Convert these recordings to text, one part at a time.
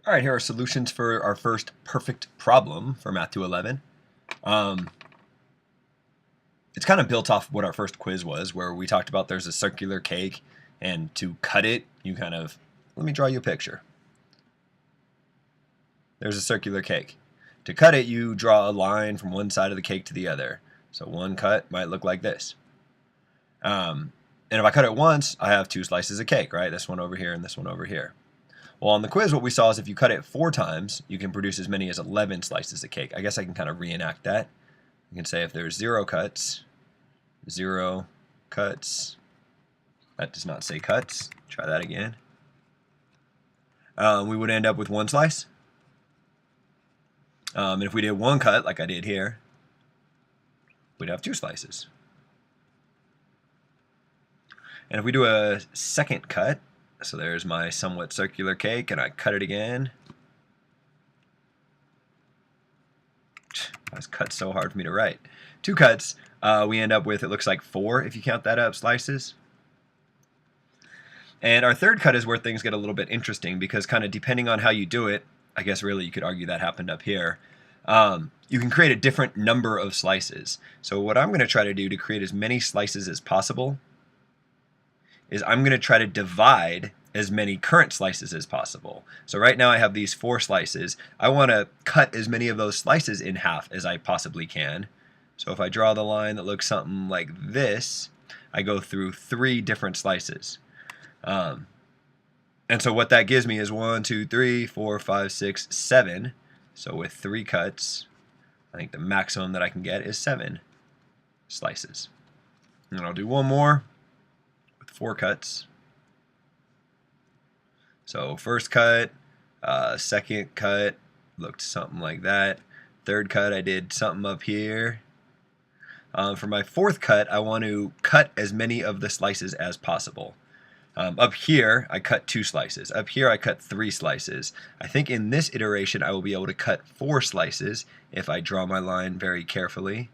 All right, here are solutions for our first perfect problem for Math 211. It's kind of built off what our first quiz was, where we talked about there's a circular cake, and to cut it, you kind of, let me draw you a picture. There's a circular cake. To cut it, you draw a line from one side of the cake to the other. So one cut might look like this. And if I cut it once, I have two slices of cake, right? This one over here and this one over here. Well, on the quiz, what we saw is if you cut it 4 times, you can produce as many as 11 slices of cake. I guess I can kind of reenact that. You can say if there's 0 cuts, that does not say cuts. Try that again. We would end up with 1 slice. And if we did 1 cut, like I did here, we'd have 2 slices. And if we do a second cut, so there's my somewhat circular cake, and I cut it again. That's cut so hard for me to write. 2 cuts, we end up with, it looks like 4 if you count that up, slices. And our third cut is where things get a little bit interesting, because kind of depending on how you do it, I guess really you could argue that happened up here, you can create a different number of slices. So what I'm going to try to do to create as many slices as possible is I'm going to try to divide as many current slices as possible. So right now I have these 4 slices. I want to cut as many of those slices in half as I possibly can. So if I draw the line that looks something like this, I go through 3 different slices. And so what that gives me is 1, 2, 3, 4, 5, 6, 7. So with 3 cuts, I think the maximum that I can get is 7 slices. And I'll do one more. 4 cuts. So first cut, second cut looked something like that. Third cut I did something up here. For my fourth cut, I want to cut as many of the slices as possible. Up here I cut 2 slices. Up here I cut 3 slices. I think in this iteration I will be able to cut 4 slices if I draw my line very carefully.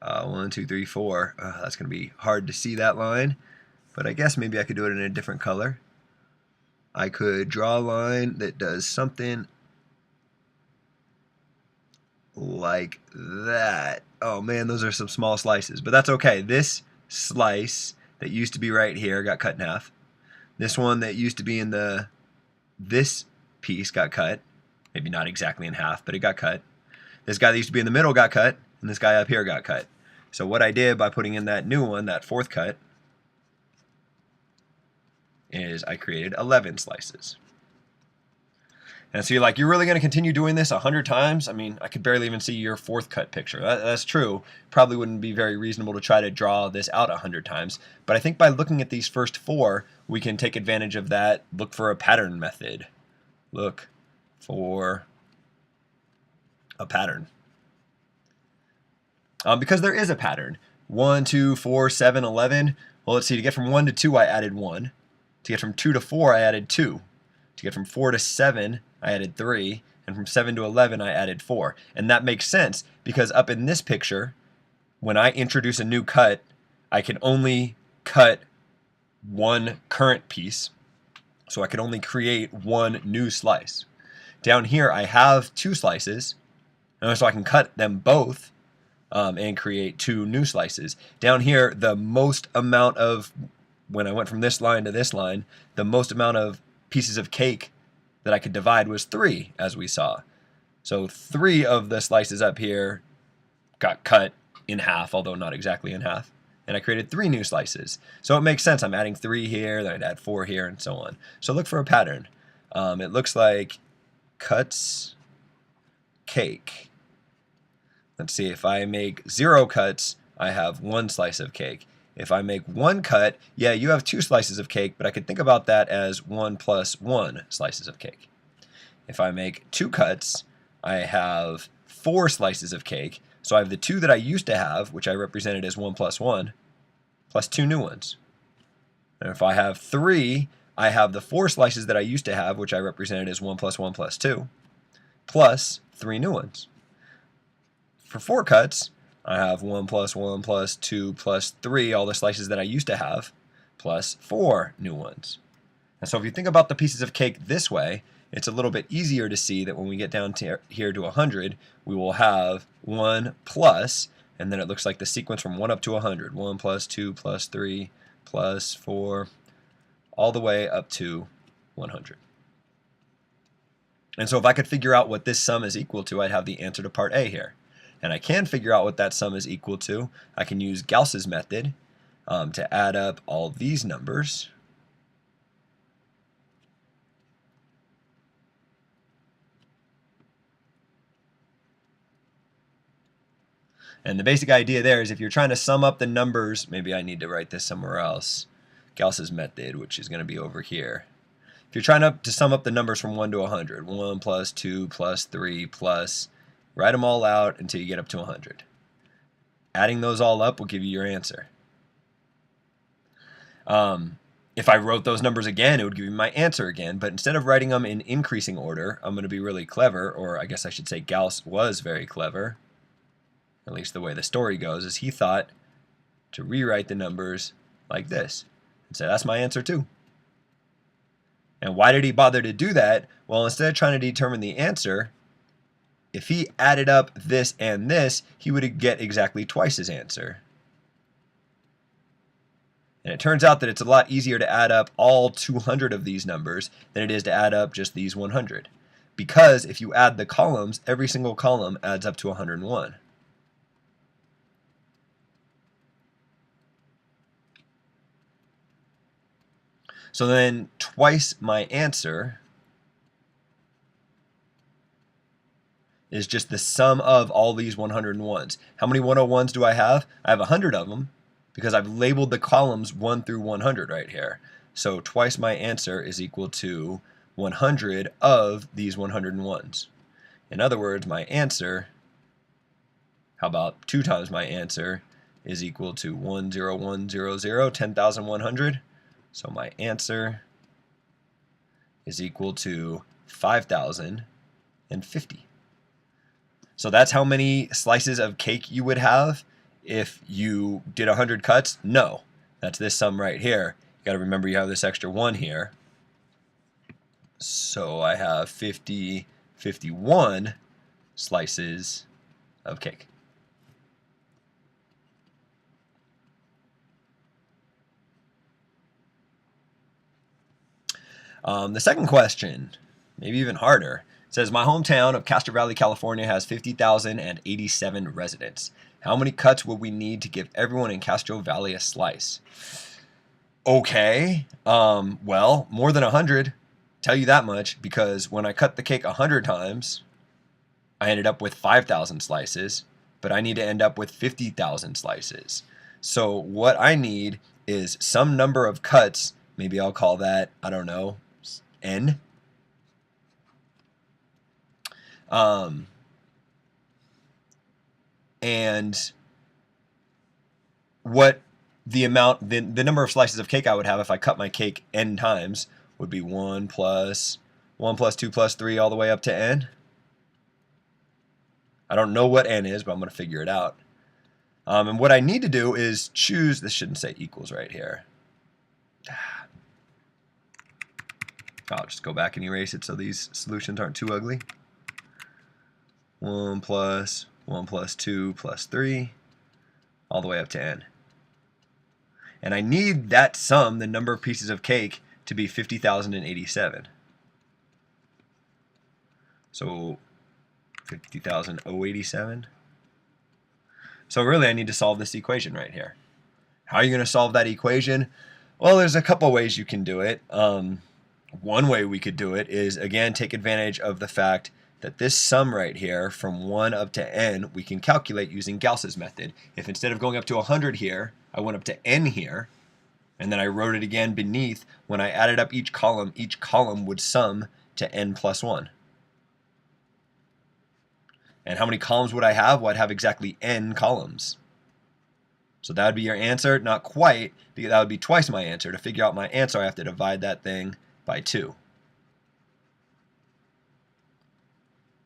1, 2, 3, 4. That's going to be hard to see that line, but I guess maybe I could do it in a different color. I could draw a line that does something like that. Oh man, those are some small slices, but that's okay. This slice that used to be right here got cut in half. This one that used to be in this piece got cut. Maybe not exactly in half, but it got cut. This guy that used to be in the middle got cut, and this guy up here got cut. So what I did by putting in that new one, that 4th cut, is I created 11 slices. And so you're like, you're really going to continue doing this 100 times? I mean, I could barely even see your 4th cut picture. That's true. Probably wouldn't be very reasonable to try to draw this out 100 times. But I think by looking at these first 4, we can take advantage of that. Look for a pattern method. Look for a pattern. Because there is a pattern. 1, 2, 4, 7, 11. Well, let's see. To get from 1 to 2, I added 1. To get from 2 to 4, I added 2. To get from 4 to 7, I added 3. And from 7 to 11, I added 4. And that makes sense because up in this picture, when I introduce a new cut, I can only cut 1 current piece. So I can only create 1 new slice. Down here, I have 2 slices. So I can cut them both. And create 2 new slices. Down here, the most amount of, when I went from this line to this line, the most amount of pieces of cake that I could divide was 3, as we saw. So 3 of the slices up here got cut in half, although not exactly in half. And I created 3 new slices. So it makes sense. I'm adding 3 here, then I'd add 4 here, and so on. So look for a pattern. It looks like cuts, cake. Let's see, if I make 0 cuts, I have 1 slice of cake. If I make 1 cut, yeah, you have 2 slices of cake, but I could think about that as 1 plus 1 slices of cake. If I make 2 cuts, I have 4 slices of cake. So I have the 2 that I used to have, which I represented as 1 plus 1, plus 2 new ones. And if I have 3, I have the 4 slices that I used to have, which I represented as 1 plus 1 plus 2, plus 3 new ones. For 4 cuts, I have 1 plus 1 plus 2 plus 3, all the slices that I used to have, plus 4 new ones. And so if you think about the pieces of cake this way, it's a little bit easier to see that when we get down to here to 100, we will have 1 plus, and then it looks like the sequence from 1 up to 100. 1 plus 2 plus 3 plus 4, all the way up to 100. And so if I could figure out what this sum is equal to, I'd have the answer to part A here. And I can figure out what that sum is equal to. I can use Gauss's method to add up all these numbers. And the basic idea there is if you're trying to sum up the numbers, maybe I need to write this somewhere else. Gauss's method, which is going to be over here. If you're trying to sum up the numbers from 1 to 100, 1 plus 2 plus 3 plus, write them all out until you get up to 100. Adding those all up will give you your answer. If I wrote those numbers again, it would give me my answer again, but instead of writing them in increasing order, I'm going to be really clever, or I guess I should say Gauss was very clever, at least the way the story goes, is he thought to rewrite the numbers like this, and say that's my answer too. And why did he bother to do that? Well, instead of trying to determine the answer, if he added up this and this, he would get exactly twice his answer. And it turns out that it's a lot easier to add up all 200 of these numbers than it is to add up just these 100. Because if you add the columns, every single column adds up to 101. So then twice my answer is just the sum of all these 101s. How many 101s do I have? I have 100 of them because I've labeled the columns 1 through 100 right here. So twice my answer is equal to 100 of these 101s. In other words, my answer, how about 2 times my answer, is equal to 10100, 10,100. So my answer is equal to 5,050. So that's how many slices of cake you would have if you did 100 cuts? No, that's this sum right here. You got to remember you have this extra 1 here. So I have 51 slices of cake. The second question, maybe even harder, says my hometown of Castro Valley, California has 50,087 residents. How many cuts would we need to give everyone in Castro Valley a slice? Okay, well, more than 100, tell you that much, because when I cut the cake 100 times, I ended up with 5,000 slices, but I need to end up with 50,000 slices. So what I need is some number of cuts, maybe I'll call that, I don't know, N. And what the amount, the number of slices of cake I would have if I cut my cake N times would be 1 plus 2 plus 3 all the way up to N. I don't know what N is, but I'm going to figure it out. And what I need to do is choose, this shouldn't say equals right here. I'll just go back and erase it so these solutions aren't too ugly. 1 plus 2 plus 3, all the way up to N. And I need that sum, the number of pieces of cake, to be 50,087. So 50,087. So really I need to solve this equation right here. How are you going to solve that equation? Well, there's a couple ways you can do it. One way we could do it is, again, take advantage of the fact that this sum right here from 1 up to N we can calculate using Gauss's method. If instead of going up to 100 here, I went up to N here, and then I wrote it again beneath, when I added up each column would sum to N plus 1. And how many columns would I have? Well, I'd have exactly N columns. So that would be your answer? Not quite, because that would be twice my answer. To figure out my answer, I have to divide that thing by 2.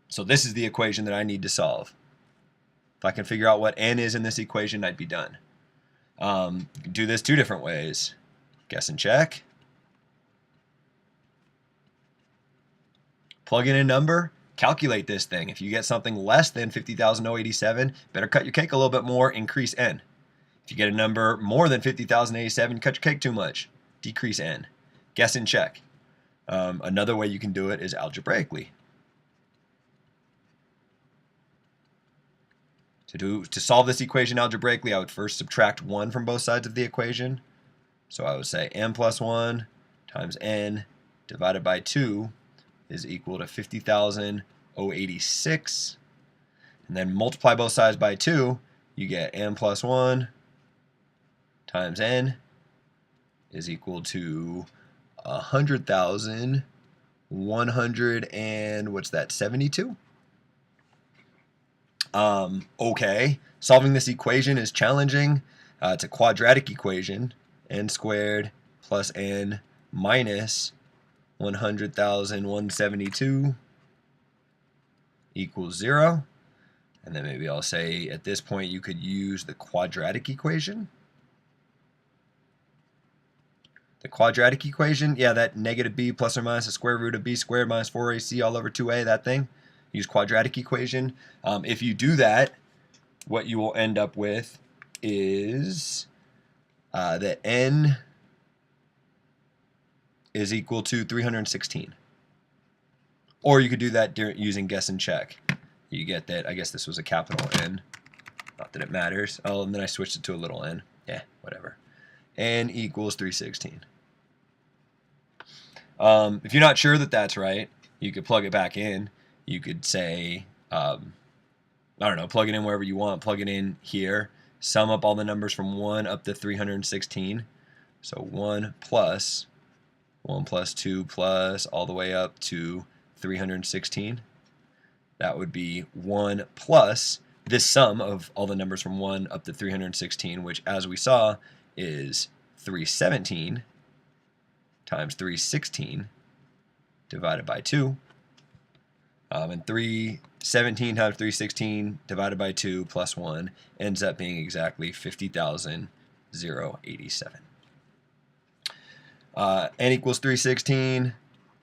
So this is the equation that I need to solve. If I can figure out what N is in this equation, I'd be done. Do this 2 different ways. Guess and check. Plug in a number, calculate this thing. If you get something less than 50,087, better cut your cake a little bit more, increase n. If you get a number more than 50,087, cut your cake too much, decrease n. Guess and check. Another way you can do it is algebraically. To solve this equation algebraically, I would first subtract 1 from both sides of the equation. So I would say n plus 1 times n divided by 2 is equal to 50,086. And then multiply both sides by 2, you get n plus 1 times n is equal to 100,100 and what's that, 72? Okay, solving this equation is challenging. It's a quadratic equation, n squared plus n minus 100,172 equals 0. And then maybe I'll say at this point you could use the quadratic equation. The quadratic equation, yeah, that negative b plus or minus the square root of b squared minus 4ac all over 2a, that thing. Use quadratic equation. If you do that, what you will end up with is that n is equal to 316. Or you could do that using guess and check. You get that, I guess this was a capital N. Not that it matters. Oh, and then I switched it to a little n. Yeah, whatever. N equals 316. If you're not sure that that's right, you could plug it back in. You could say, I don't know, plug it in wherever you want. Plug it in here. Sum up all the numbers from 1 up to 316. So 1 plus 2 plus all the way up to 316. That would be 1 plus this sum of all the numbers from 1 up to 316, which as we saw is 317 times 316 divided by 2. And 317 times 316 divided by 2 plus 1 ends up being exactly 50,087. N equals 316,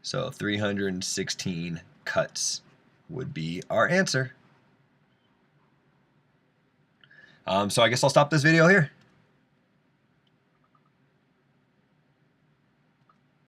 so 316 cuts would be our answer. So I guess I'll stop this video here.